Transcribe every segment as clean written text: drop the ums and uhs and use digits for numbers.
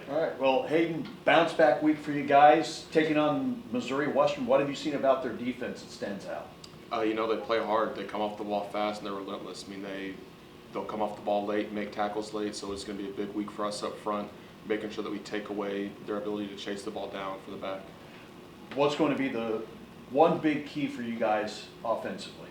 All right, well, Hayden, bounce back week for you guys, taking on Missouri Western. What have you seen about their defense that stands out? They play hard. They come off the ball fast and they're relentless. I mean, they'll come off the ball late, make tackles late, so it's going to be a big week for us up front, making sure that we take away their ability to chase the ball down for the back. What's going to be the one big key for you guys offensively?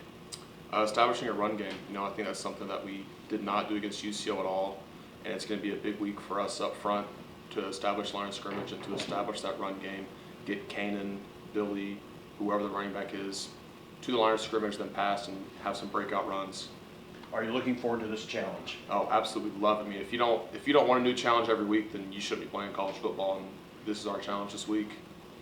Establishing a run game. I think that's something that we did not do against UCO at all, and it's going to be a big week for us up front to establish line of scrimmage and to establish that run game, get Kanan, Billy, whoever the running back is, to the line of scrimmage, then pass and have some breakout runs. Are you looking forward to this challenge? Oh, absolutely love it. I mean, if you don't want a new challenge every week, then you shouldn't be playing college football, and this is our challenge this week.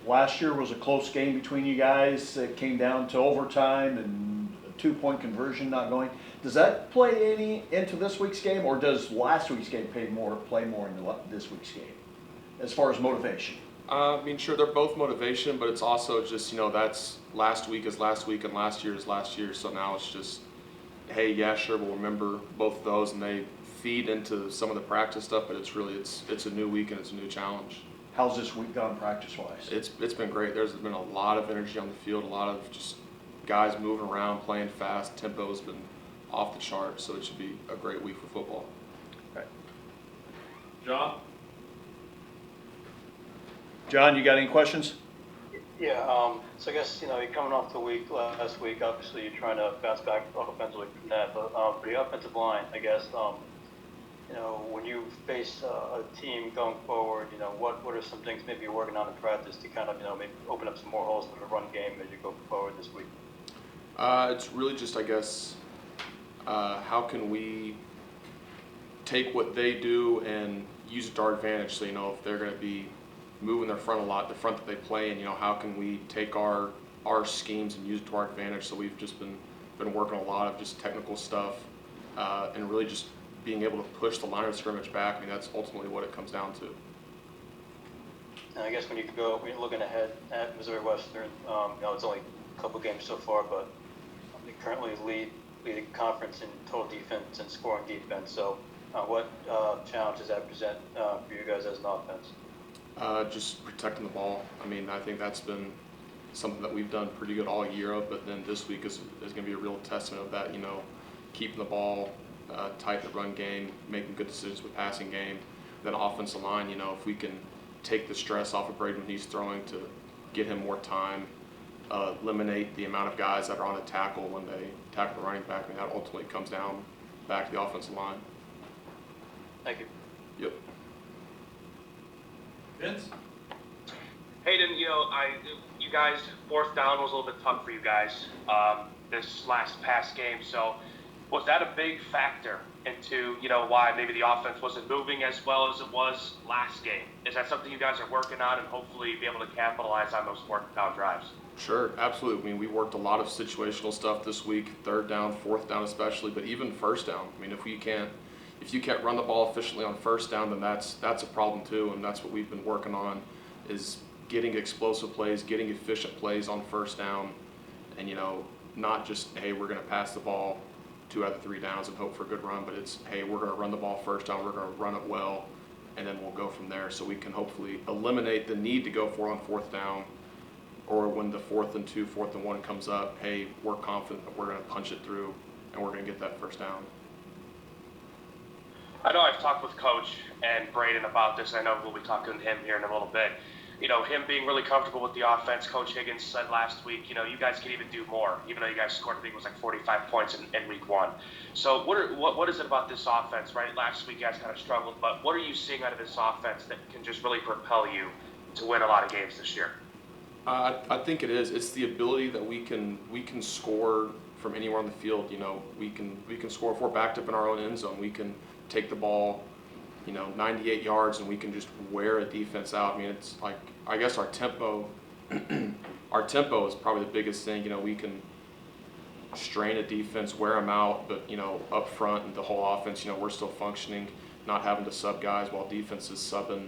Last year was a close game between you guys. It came down to overtime and a 2-point conversion not going. Does that play any into this week's game, or does last week's game play more into this week's game as far as motivation? I mean, sure, they're both motivation, but it's also just, that's last week is last week and last year is last year. So now it's just, hey, yeah, sure, we'll remember both of those, and they feed into some of the practice stuff, but it's a new week and it's a new challenge. How's this week gone practice-wise? It's been great. There's been a lot of energy on the field, a lot of just guys moving around, playing fast. Tempo's been off the chart, so it should be a great week for football. Right. John, you got any questions? Yeah, so I guess, you're coming off the week last week, obviously you're trying to bounce back offensively from that, but for the offensive line, I guess, when you face a team going forward, what are some things maybe you're working on in practice to kind of, maybe open up some more holes for the run game as you go forward this week? It's really just, I guess, how can we take what they do and use it to our advantage? So, if they're going to be moving their front a lot, the front that they play in, how can we take our schemes and use it to our advantage? So we've just been working a lot of just technical stuff and really just being able to push the line of scrimmage back. I mean, that's ultimately what it comes down to. And I guess when you're looking ahead at Missouri Western, it's only a couple games so far, but they currently lead the conference in total defense and scoring defense. So what challenges that present for you guys as an offense? Just protecting the ball. I mean, I think that's been something that we've done pretty good all year of, but then this week is going to be a real testament of that, keeping the ball tight in the run game, making good decisions with passing game. Then offensive line, if we can take the stress off of Braden when he's throwing to get him more time, eliminate the amount of guys that are on a tackle when they tackle the running back, I mean, that ultimately comes down back to the offensive line. Thank you. Yep. Vince? Hayden, you guys, fourth down was a little bit tough for you guys this past game. So was that a big factor into, why maybe the offense wasn't moving as well as it was last game? Is that something you guys are working on and hopefully be able to capitalize on those fourth down drives? Sure, absolutely. I mean, we worked a lot of situational stuff this week, third down, fourth down especially, but even first down. I mean, if you can't run the ball efficiently on first down, then that's a problem too, and that's what we've been working on, is getting explosive plays, getting efficient plays on first down, and not just, hey, we're going to pass the ball 2 out of 3 downs and hope for a good run, but it's, hey, we're going to run the ball first down, we're going to run it well, and then we'll go from there, so we can hopefully eliminate the need to go for it on fourth down, or when the 4th and 2, 4th and 1 comes up, hey, we're confident that we're going to punch it through and we're going to get that first down. I know I've talked with Coach and Braden about this, and I know we'll be talking to him here in a little bit. Him being really comfortable with the offense. Coach Higgins said last week, you guys can even do more, even though you guys scored, I think it was like 45 points in week 1. So what is it about this offense, right? Last week you guys kind of struggled, but what are you seeing out of this offense that can just really propel you to win a lot of games this year? I think it is. It's the ability that we can score from anywhere on the field. We can score if we're backed up in our own end zone. We can take the ball 98 yards and we can just wear a defense out. I mean, it's like, I guess our tempo is probably the biggest thing. We can strain a defense, wear them out, but up front and the whole offense, we're still functioning, not having to sub guys while defense is subbing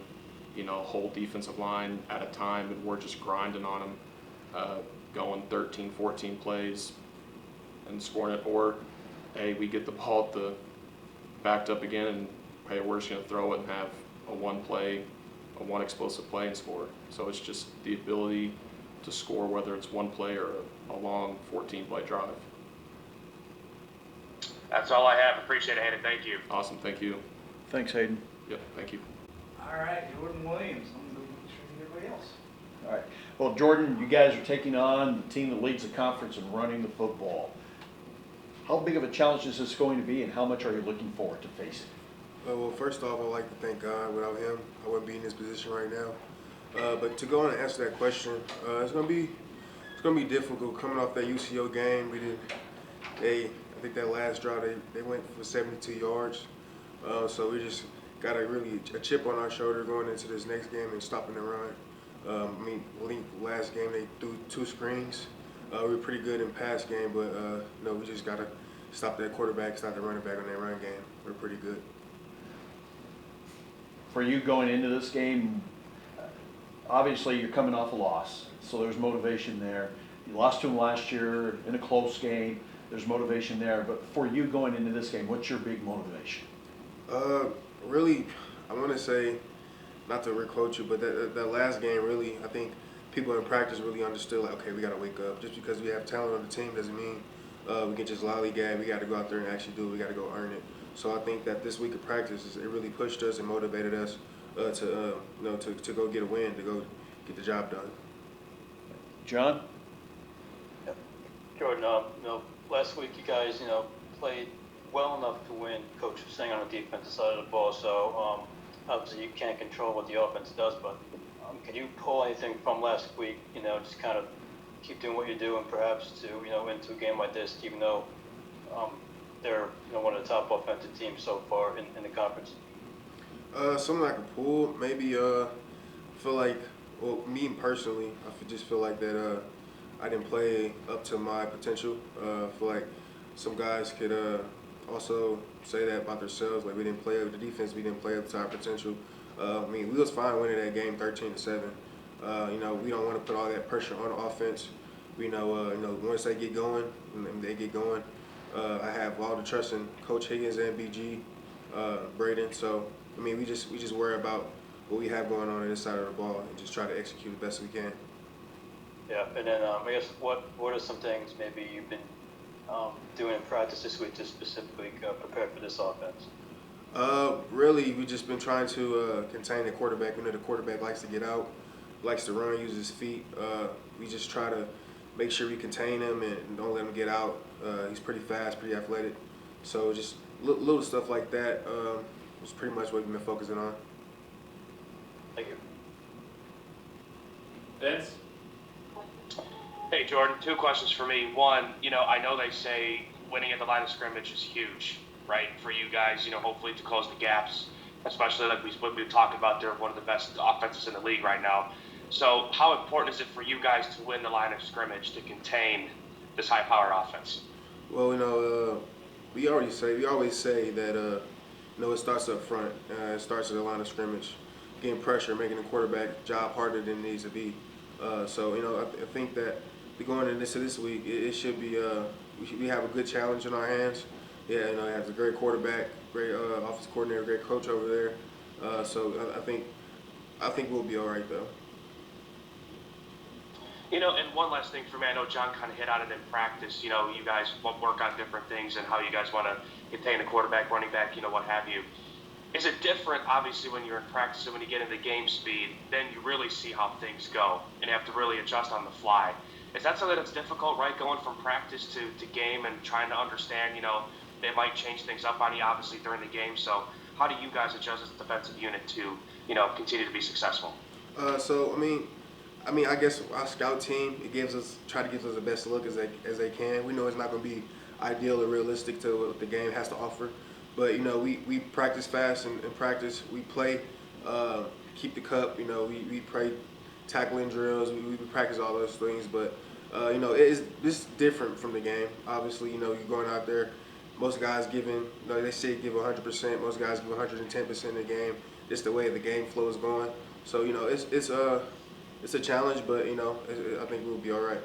whole defensive line at a time, and we're just grinding on them, going 13, 14 plays and scoring it. Or, hey, we get the ball at the backed up again, and hey, we're just going to throw it and have a 1-play one explosive play and score. So it's just the ability to score, whether it's one play or a long 14-play drive. That's all I have. Appreciate it, Hayden. Thank you. Awesome, thank you. Thanks, Hayden. Yep, thank you. All right, Jordan Williams. I'm going to make sure everybody else. All right. Well, Jordan, you guys are taking on the team that leads the conference in running the football. How big of a challenge is this going to be, and how much are you looking forward to facing? Well, first off, I'd like to thank God. Without him, I wouldn't be in this position right now. But to go on and answer that question, it's gonna be difficult coming off that UCO game. I think that last drive they went for 72 yards. So we just got a chip on our shoulder going into this next game and stopping the run. I think last game they threw 2 screens. We were pretty good in pass game, but no, we just gotta stop that quarterback, stop the running back on that run game. We're pretty good. For you going into this game, obviously you're coming off a loss, so there's motivation there. You lost to them last year in a close game. There's motivation there, but for you going into this game, what's your big motivation? Really, I want to say, not to quote you, but that last game, really, I think people in practice really understood, like, okay, we got to wake up. Just because we have talent on the team doesn't mean we can just lollygag. We got to go out there and actually do it. We got to go earn it. So I think that this week of practice, it really pushed us and motivated us to go get a win, to go get the job done. John? Jordan, last week you guys, played well enough to win. Coach was saying on the defensive side of the ball, so obviously you can't control what the offense does, but can you pull anything from last week, just kind of keep doing what you do and perhaps to, into a game like this, even though they're, one of the top offensive teams so far in the conference? Something I could pull, maybe feel like, well, me personally, I just feel like that I didn't play up to my potential. I feel like some guys could also say that about themselves, like we didn't play up the defense, we didn't play up to our potential. We was fine winning that game 13-7. We don't want to put all that pressure on the offense. Once they get going, I have all the trust in Coach Higgins and BG, Braden. So we just worry about what we have going on this side of the ball and just try to execute the best we can. Yeah, and then I guess what are some things maybe you've been doing in practice this week to specifically prepare for this offense? Really, we've just been trying to contain the quarterback. We know the quarterback likes to get out, likes to run, use his feet. We just try to make sure we contain him and don't let him get out. He's pretty fast, pretty athletic. So just little stuff like that is pretty much what we've been focusing on. Thank you. Vince? Hey, Jordan, 2 questions for me. One, I know they say winning at the line of scrimmage is huge, right, for you guys, hopefully to close the gaps, especially like we've been talking about. They're one of the best offenses in the league right now. So how important is it for you guys to win the line of scrimmage to contain this high-power offense? Well, we always say that, it starts up front. It starts at the line of scrimmage, getting pressure, making the quarterback job harder than it needs to be. So, I think that going into this week, it should be, we have a good challenge in our hands. Yeah, it has a great quarterback, great offensive coordinator, great coach over there. So I think we'll be all right, though. And one last thing for me, I know John kind of hit on it in practice. You guys work on different things and how you guys want to contain the quarterback, running back, what have you. Is it different, obviously, when you're in practice and when you get into game speed, then you really see how things go and you have to really adjust on the fly? Is that something that's difficult, right, going from practice to game and trying to understand, they might change things up on you, obviously, during the game. So how do you guys adjust as a defensive unit to, continue to be successful? I guess our scout team, try to give us the best look as they can. We know it's not going to be ideal or realistic to what the game has to offer. But, we practice fast and in practice. We play, keep the cup. We play tackling drills. We practice all those things. But, it's different from the game. Obviously, you're going out there. Most guys they say give 100%. Most guys give 110% in the game. It's the way the game flow is going. So, it's a challenge, but, I think we'll be all right.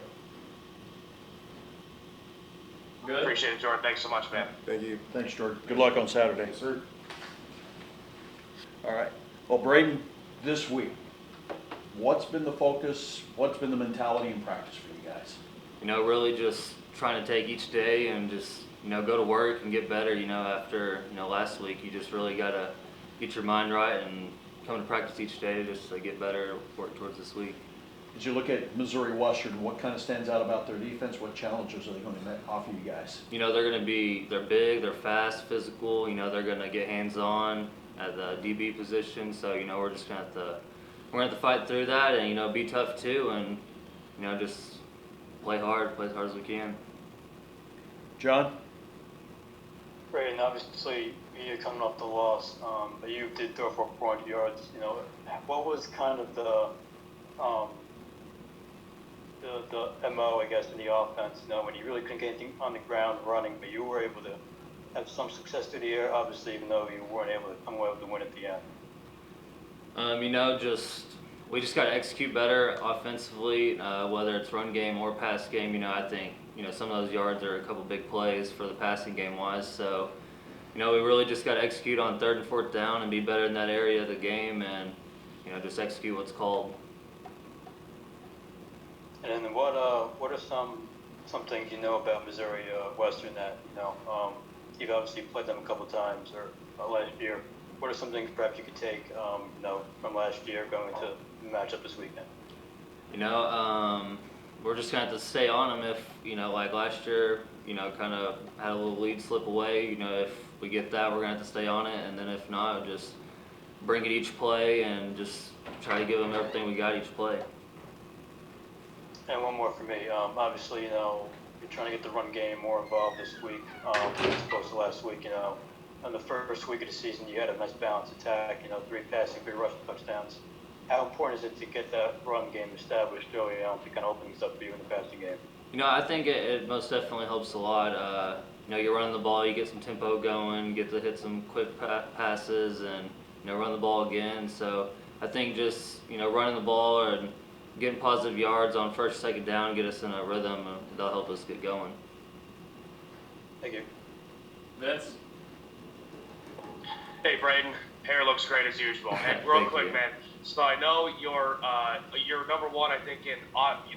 Good. Appreciate it, Jordan. Thanks so much, man. Thank you. Thanks, Jordan. Good luck on Saturday. Yes, sir. All right. Well, Braden, this week, what's been the focus, what's been the mentality in practice for you guys? You know, really just trying to take each day and just, you know, go to work and get better. You know, after, you know, last week, you just really got to get your mind right and come to practice each day just to get better, work towards this week. As you look at Missouri Western, what kind of stands out about their defense? What challenges are they going to offer you guys? You know, they're big, they're fast, physical. You know, they're going to get hands-on at the DB position. So, you know, we're just going to have to fight through that and, you know, be tough too and, you know, just play hard as we can. John? Braden, obviously you're coming off the loss, but you did throw for 400 yards. You know, what was kind of the MO, I guess, in the offense? You know, when you really couldn't get anything on the ground running, but you were able to have some success through the air, obviously, even though you weren't able to come away with the win at the end. You know, we just got to execute better offensively, whether it's run game or pass game. You know, I think, you know, some of those yards are a couple big plays for the passing game wise. So, you know, we really just got to execute on 3rd and 4th down and be better in that area of the game and, you know, just execute what's called. And then what are some things you know about Missouri Western that, you know, you've obviously played them a couple times or last year. What are some things perhaps you could take, you know, from last year going to the matchup this weekend? You know, we're just going to have to stay on them if, you know, like last year, you know, kind of had a little lead slip away. You know, if we get that, we're going to have to stay on it. And then if not, just bring it each play and just try to give them everything we got each play. And one more for me. Obviously, you know, you're trying to get the run game more involved this week as opposed to last week. You know, in the first week of the season, you had a nice balanced attack. You know, 3 passing, 3 rushing touchdowns. How important is it to get that run game established early on to kind of open things up for you in the passing game? You know, I think it most definitely helps a lot. You know, you're running the ball, you get some tempo going, you get to hit some quick passes, and, you know, run the ball again. So I think just, you know, running the ball and getting positive yards on 1st, 2nd down, get us in a rhythm, that'll help us get going. Thank you. Vince? Hey, Braden. Hair looks great as usual. And real Thank quick, you. man. So I know you're number one, I think, in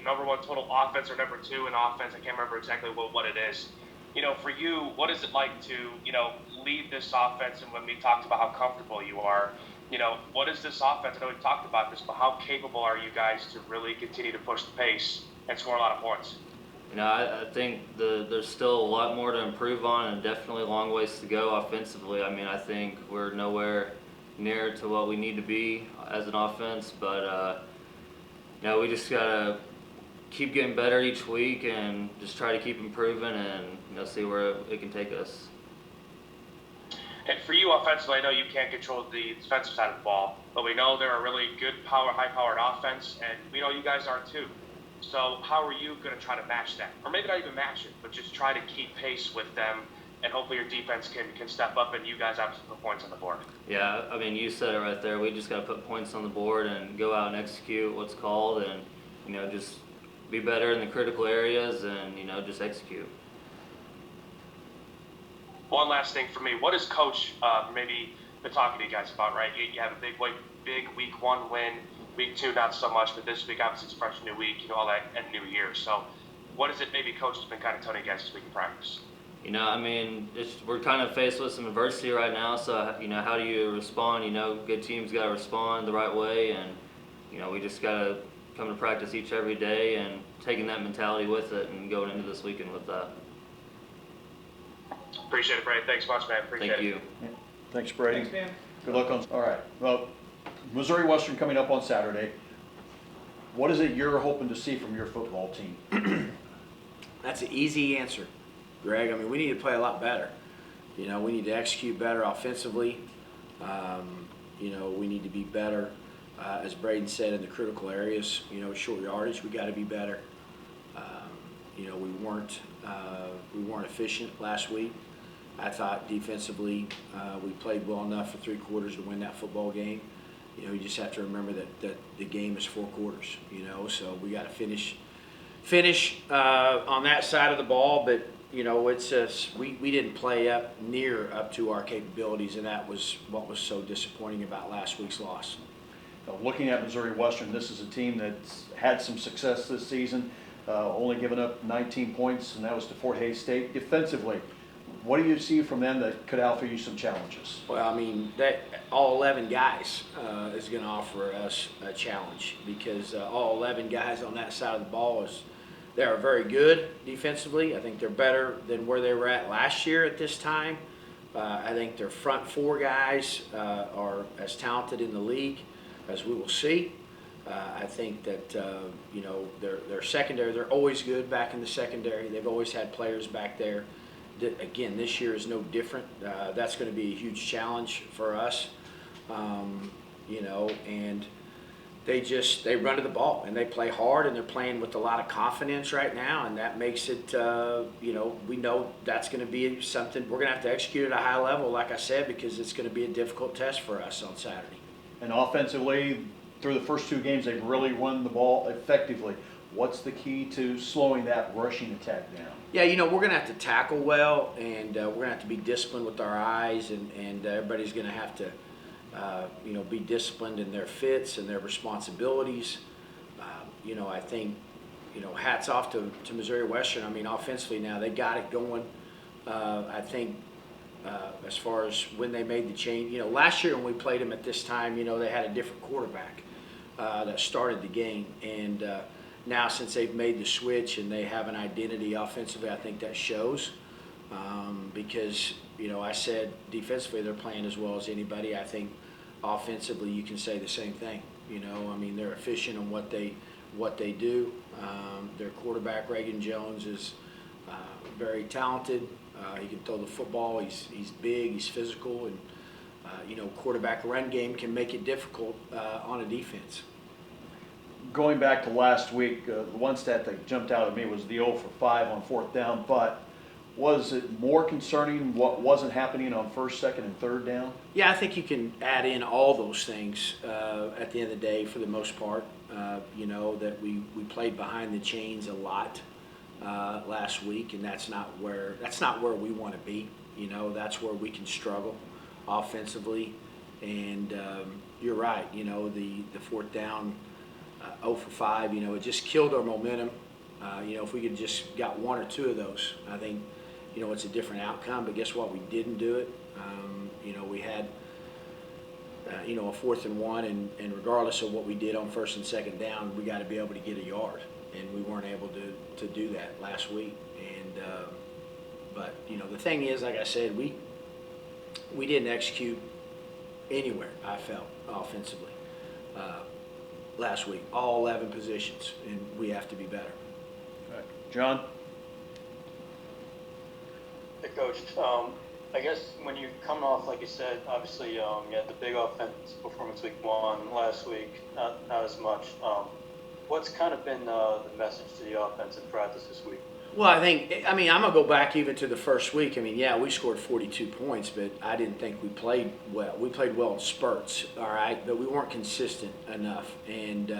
number one total offense or number 2 in offense. I can't remember exactly what it is. You know, for you, what is it like to, you know, lead this offense? And when we talked about how comfortable you are, you know, what is this offense? I know we talked about this, but how capable are you guys to really continue to push the pace and score a lot of points? You know, I think there's still a lot more to improve on and definitely a long ways to go offensively. I mean, I think we're nowhere near to what we need to be as an offense, but, you know, we just got to keep getting better each week and just try to keep improving and, you know, see where it can take us. And for you offensively, I know you can't control the defensive side of the ball, but we know they're a really good high-powered offense, and we know you guys are too. So how are you going to try to match that? Or maybe not even match it, but just try to keep pace with them, and hopefully your defense can step up and you guys have some points on the board. Yeah, I mean, you said it right there. We just got to put points on the board and go out and execute what's called and, you know, just be better in the critical areas and, you know, just execute. One last thing for me. What has Coach maybe been talking to you guys about, right? You have a big week 1 win, week 2 not so much, but this week obviously it's fresh new week, you know, all that, and new year. So what is it maybe Coach has been kind of telling you guys this week in practice? You know, I mean, we're kind of faced with some adversity right now, so, you know, how do you respond? You know, good teams got to respond the right way, and, you know, we just got to come to practice every day and taking that mentality with it and going into this weekend with that. Appreciate it, Brady. Thanks much, man. Appreciate Thank it. you. Thanks, Brady. Thanks, man. Good luck on. All right. Well, Missouri Western coming up on Saturday. What is it you're hoping to see from your football team? That's an easy answer, Greg. I mean, we need to play a lot better. You know, we need to execute better offensively. You know, we need to be better, as Braden said, in the critical areas. You know, short yardage, we got to be better. You know, we weren't efficient last week. I thought defensively we played well enough for 3 quarters to win that football game. You know, you just have to remember that the game is 4 quarters. You know, so we got to finish on that side of the ball. But you know, it's we didn't play up to our capabilities, and that was what was so disappointing about last week's loss. Looking at Missouri Western, this is a team that's had some success this season, only giving up 19 points, and that was to Fort Hays State. Defensively, what do you see from them that could offer you some challenges? Well, I mean, that all 11 guys is going to offer us a challenge because all 11 guys on that side of the ball they are very good defensively. I think they're better than where they were at last year at this time. I think their front four guys are as talented in the league as we will see. I think that their secondary, they're always good back in the secondary. They've always had players back there. Again, this year is no different. That's going to be a huge challenge for us, and they run to the ball and they play hard and they're playing with a lot of confidence right now, and that makes it, we know that's going to be something we're going to have to execute at a high level, like I said, because it's going to be a difficult test for us on Saturday. And offensively, through the first two games, they've really run the ball effectively. What's the key to slowing that rushing attack down? Yeah, we're going to have to tackle well, and we're going to have to be disciplined with our eyes, and everybody's going to have to, be disciplined in their fits and their responsibilities. I think, hats off to Missouri Western. I mean, offensively now, they got it going. I think as far as when they made the change, last year when we played them at this time, they had a different quarterback that started the game, and now since they've made the switch and they have an identity offensively, I think that shows because, I said defensively they're playing as well as anybody. I think offensively you can say the same thing. They're efficient in what they do. Their quarterback, Reagan Jones, is very talented. He can throw the football. He's big, he's physical, and, quarterback run game can make it difficult on a defense. Going back to last week, the one stat that jumped out at me was the 0 for 5 on fourth down, but was it more concerning what wasn't happening on first, second, and third down? Yeah, I think you can add in all those things at the end of the day for the most part. That we played behind the chains a lot last week, and that's not where we want to be. That's where we can struggle offensively. And you're right. The fourth down, 0 for 5. It just killed our momentum. If we could just got one or two of those, I think it's a different outcome. But guess what? We didn't do it. We had a 4th and 1, and regardless of what we did on first and second down, we got to be able to get a yard, and we weren't able to do that last week. And but the thing is, like I said, we didn't execute anywhere. I felt offensively last week, all 11 positions, and we have to be better. John? Hey, Coach. I guess when you come off, like you said, obviously you had the big offense performance week 1 last week, not as much. What's kind of been the message to the offense in practice this week? Well, I'm going to go back even to the first week. We scored 42 points, but I didn't think we played well. We played well in spurts, all right, but we weren't consistent enough. And,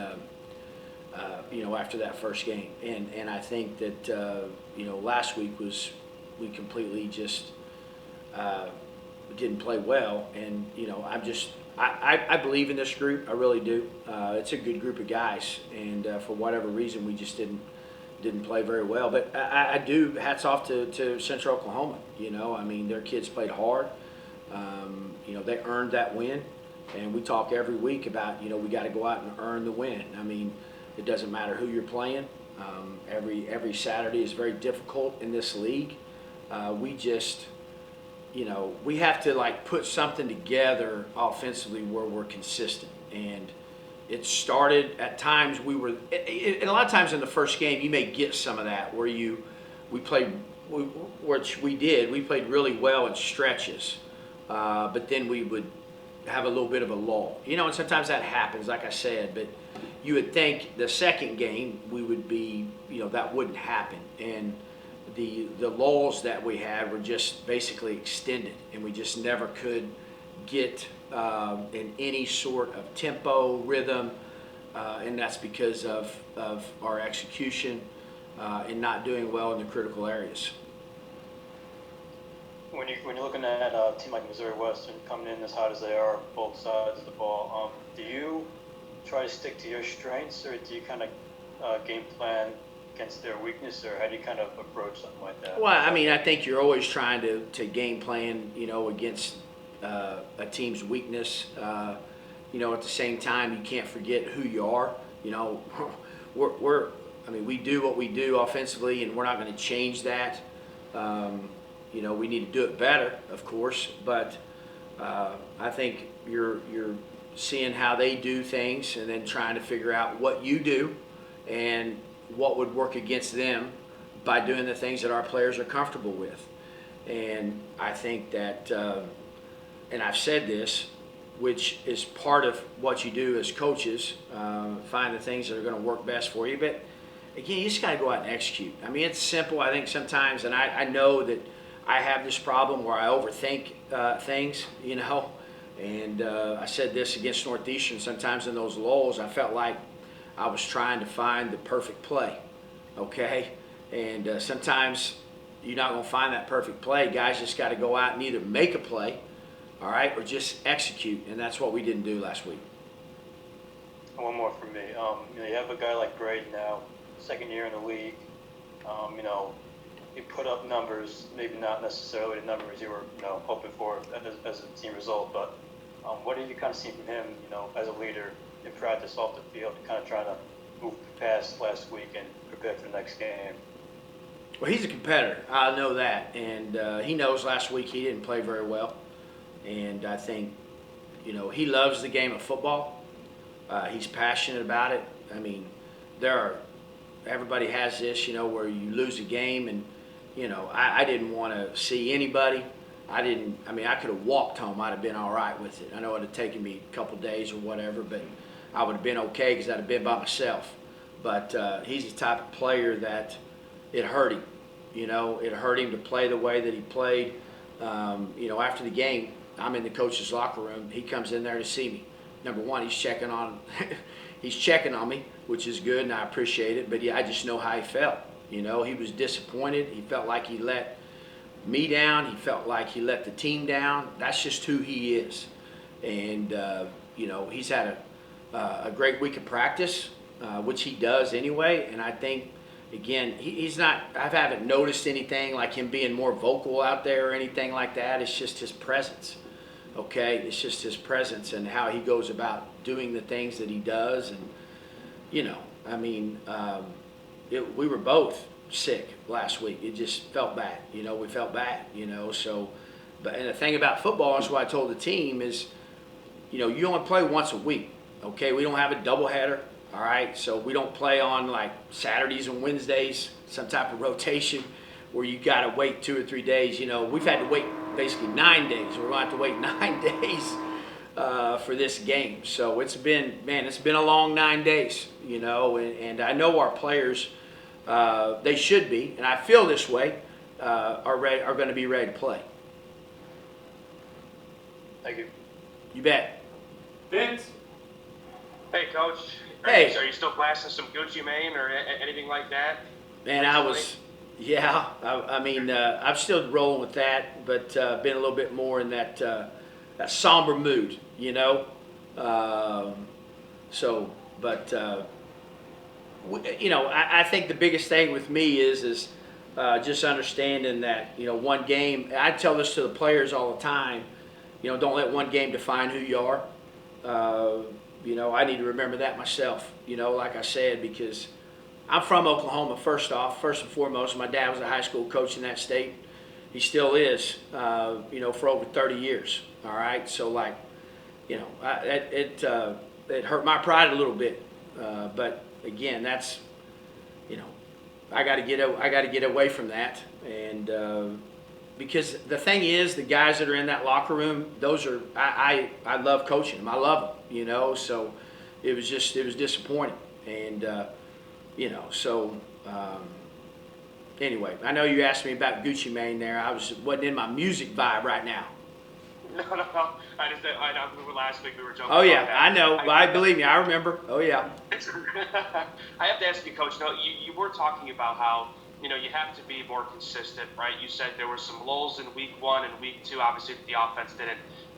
after that first game. And I think that, last week we completely just didn't play well. And, I believe in this group. I really do. It's a good group of guys. And for whatever reason, we just didn't play very well. But I do, hats off to Central Oklahoma. Their kids played hard. They earned that win. And we talk every week about, we got to go out and earn the win. It doesn't matter who you're playing. Every Saturday is very difficult in this league. We just, we have to put something together offensively where we're consistent. And it started at times and a lot of times in the first game you may get some of that where we played really well in stretches, but then we would have a little bit of a lull. And sometimes that happens, like I said, but you would think the second game we would be, that wouldn't happen. And the lulls that we had were just basically extended, and we just never could get in any sort of tempo, rhythm, and that's because of our execution and not doing well in the critical areas. When you're looking at a team like Missouri Western coming in as hot as they are, both sides of the ball, do you try to stick to your strengths, or do you kind of game plan against their weakness, or how do you kind of approach something like that? Well, I mean, I think you're always trying to game plan, against a team's weakness. At the same time, you can't forget who you are. We do what we do offensively, and we're not going to change that. We need to do it better, of course, but I think you're seeing how they do things and then trying to figure out what you do and what would work against them by doing the things that our players are comfortable with. And I think that, and I've said this, which is part of what you do as coaches, find the things that are going to work best for you. But again, you just got to go out and execute. I mean, it's simple. I think sometimes, and I know that I have this problem where I overthink things, and I said this against Northeastern. Sometimes in those lulls, I felt like I was trying to find the perfect play, okay? And sometimes you're not going to find that perfect play. Guys just got to go out and either make a play, all right, or just execute, and that's what we didn't do last week. One more from me. You have a guy like Braden now, second year in the league. He put up numbers, maybe not necessarily the numbers you were hoping for as a team result, but what have you kind of seen from him, as a leader in practice off the field, kind of trying to move past last week and prepare for the next game? Well, he's a competitor. I know that, and he knows last week he didn't play very well, and I think, he loves the game of football. He's passionate about it. I mean, everybody has this, where you lose a game, and I didn't want to see anybody. I could have walked home. I'd have been all right with it. I know it would have taken me a couple days or whatever, but I would have been okay because I'd have been by myself. But he's the type of player that it hurt him. It hurt him to play the way that he played. After the game, I'm in the coach's locker room. He comes in there to see me. Number one, he's checking on me, which is good, and I appreciate it. But yeah, I just know how he felt. He was disappointed. He felt like he let me down. He felt like he let the team down. That's just who he is. And, he's had a great week of practice, which he does anyway. And I think, again, he's not – I haven't noticed anything like him being more vocal out there or anything like that. It's just his presence, okay? It's just his presence and how he goes about doing the things that he does. And, we were both sick last week. It just felt bad. We felt bad, so. But and the thing about football is what I told the team is, you only play once a week, okay? We don't have a doubleheader, all right? So we don't play on like Saturdays and Wednesdays, some type of rotation where you got to wait 2 or 3 days. We've had to wait basically 9 days. We're going to have to wait 9 days for this game. So it's been a long 9 days, and I know our players, they should be, and I feel this way, are going to be ready to play. Thank you. You bet. Vince? Hey, Coach. Hey. Are you still blasting some Gucci Mane or anything like that? Man, I'm still rolling with that, but been a little bit more in that somber mood, I think the biggest thing with me is just understanding that, one game, I tell this to the players all the time, don't let one game define who you are. I need to remember that myself, like I said, because I'm from Oklahoma, first and foremost. My dad was a high school coach in that state. He still is, for over 30 years, all right? So, it hurt my pride a little bit. But, again, that's, I got to get away from that. And because the thing is, the guys that are in that locker room, those are, I love coaching them. I love them, so it was disappointing. And, anyway, I know you asked me about Gucci Mane there. Wasn't in my music vibe right now. No. I know last week we were joking. Oh, yeah, about that. I know. Believe me, I remember. Oh, yeah. I have to ask you, Coach, you were talking about how, you have to be more consistent, right? You said there were some lulls in week 1 and week 2. Obviously, the offense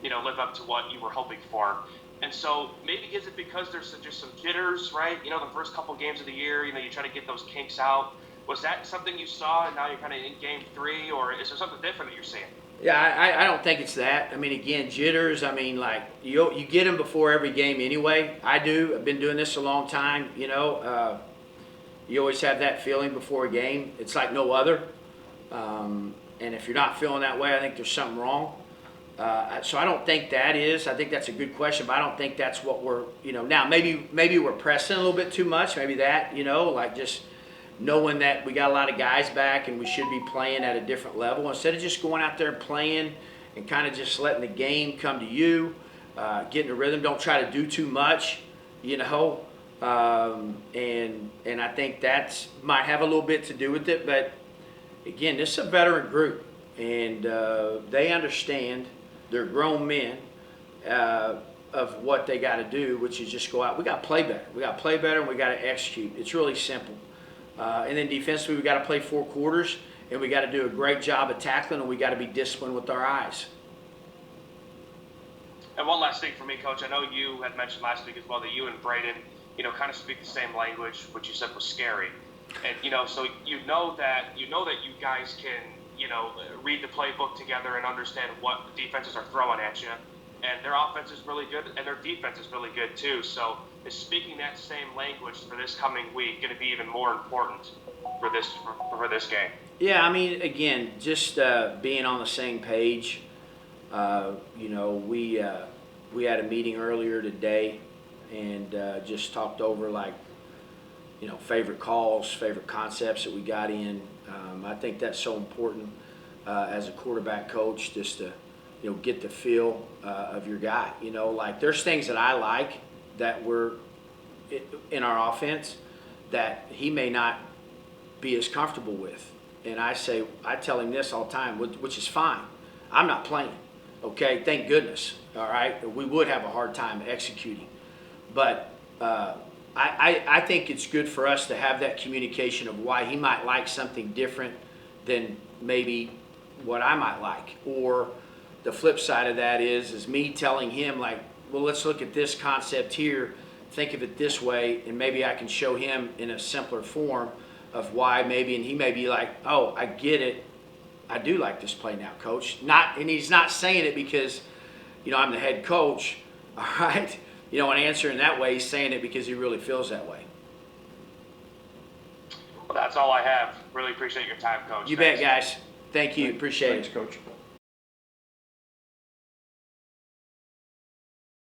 live up to what you were hoping for. And so maybe is it because there's just some jitters, right? The first couple games of the year, you try to get those kinks out. Was that something you saw and now you're kind of in game 3, or is there something different that you're seeing? Yeah, I don't think it's that. I mean, again, jitters, I mean, like, you get them before every game anyway. I do. I've been doing this a long time, You always have that feeling before a game. It's like no other. And if you're not feeling that way, I think there's something wrong. So I don't think that is. I think that's a good question, but I don't think that's what we're, now maybe we're pressing a little bit too much. Maybe that, like just knowing that we got a lot of guys back and we should be playing at a different level instead of just going out there and playing and kind of just letting the game come to you, getting a rhythm. Don't try to do too much, And I think that's might have a little bit to do with it. But again, this is a veteran group, and they understand. They're grown men of what they got to do, which is just go out. We got to play better. We got to play better, and we got to execute. It's really simple. And then defensively, we got to play 4 quarters, and we got to do a great job of tackling, and we got to be disciplined with our eyes. And one last thing for me, Coach. I know you had mentioned last week as well that you and Braden, kind of speak the same language, which you said was scary. And, so you know that you guys can, read the playbook together and understand what the defenses are throwing at you. And their offense is really good, and their defense is really good too. So is speaking that same language for this coming week going to be even more important for this game? Yeah, I mean, again, just being on the same page. We had a meeting earlier today and just talked over favorite calls, favorite concepts that we got in. I think that's so important as a quarterback coach, just to get the feel of your guy. There's things that I like that were in our offense that he may not be as comfortable with. And I tell him this all the time, which is fine. I'm not playing. Okay, thank goodness. All right, we would have a hard time executing, but I think it's good for us to have that communication of why he might like something different than maybe what I might like. Or the flip side of that is me telling him well, let's look at this concept here, think of it this way, and maybe I can show him in a simpler form of why maybe, and he may be like, oh, I get it. I do like this play now, Coach. And he's not saying it because, I'm the head coach, all right? And answering that way, he's saying it because he really feels that way. Well, that's all I have. Really appreciate your time, Coach. You bet, guys. Thank you. Appreciate it. Thanks, Coach.